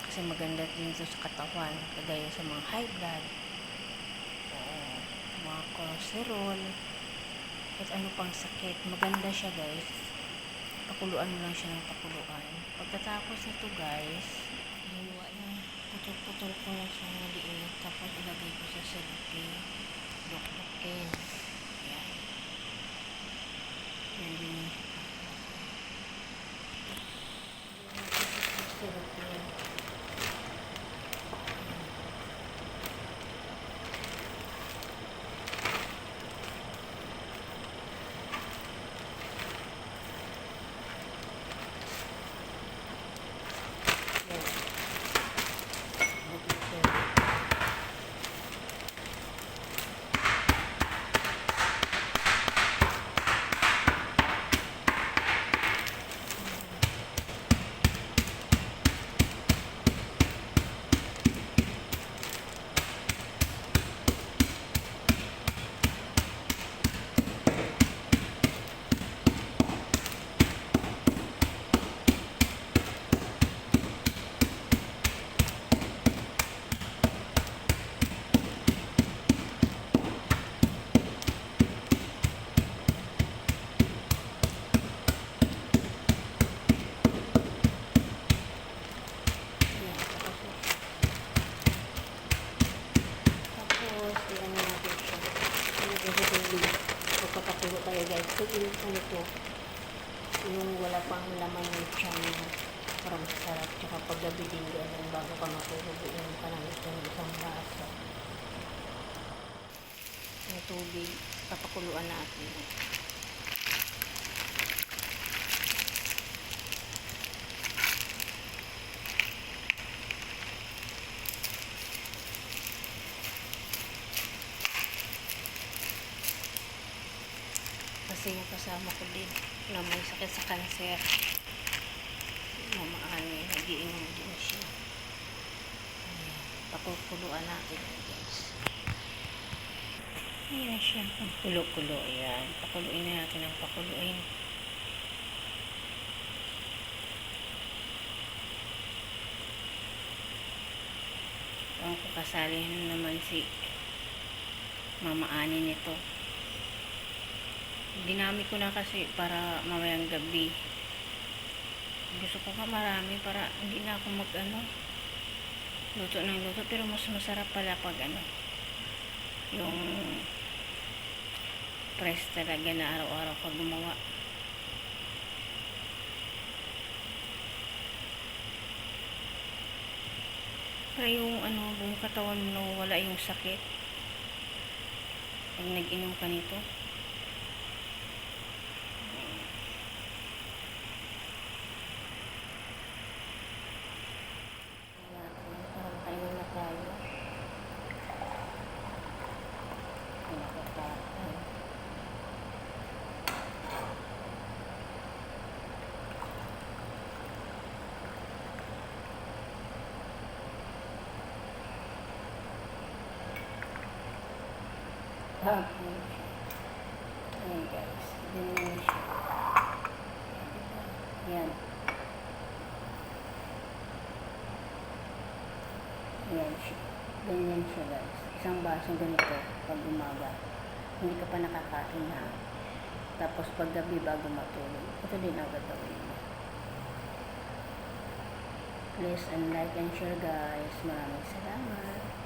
Kasi maganda din ito sa katawan, kagaya sa mga high blood, o mga cholesterol, at ano pang sakit. Maganda siya guys. Pakuluan mo lang siya ng pakuluan. Pagkatapos nito guys, hiwa yung putol-putol ko lang siya na liit. Tapos ilagay ko sa silke. Dukdukin. Yan. Yan din yung silke. Magpapakulo tayo guys. Tigil ko nito yung wala pang laman ng tiyan mo. Parang sarap. Tsaka paggabi din ganun bago ka matulog. Inom ka ng isang baso ng tubig. Papakuluan natin. Kasi yung kasama ko din na may sakit sa kanser, mamaani, nagiinom din siya. Ayan, pakukuluan natin guys. Ayan siya, kulo-kulo. Ayan, pakuluin na natin ang pakuluin. Ang kakasalihan naman si mamaani nito. Dinami ko na kasi para mamayang gabi. Gusto ko pa marami para hindi na ako luto ng luto. Pero mas masarap pala pag yung press talaga na araw-araw ka gumawa. Para yung buong katawan mo wala yung sakit pag nag-inom ka nito. Ayan guys, ganyan siya. Ayan. Ayan siya. Ganyan siya guys. Isang baso ganito pag umaga. Hindi ka pa nakakain na. Tapos pag gabi bago matulog. Ito din ang gagawin mo. Please and like and share guys. Maraming salamat.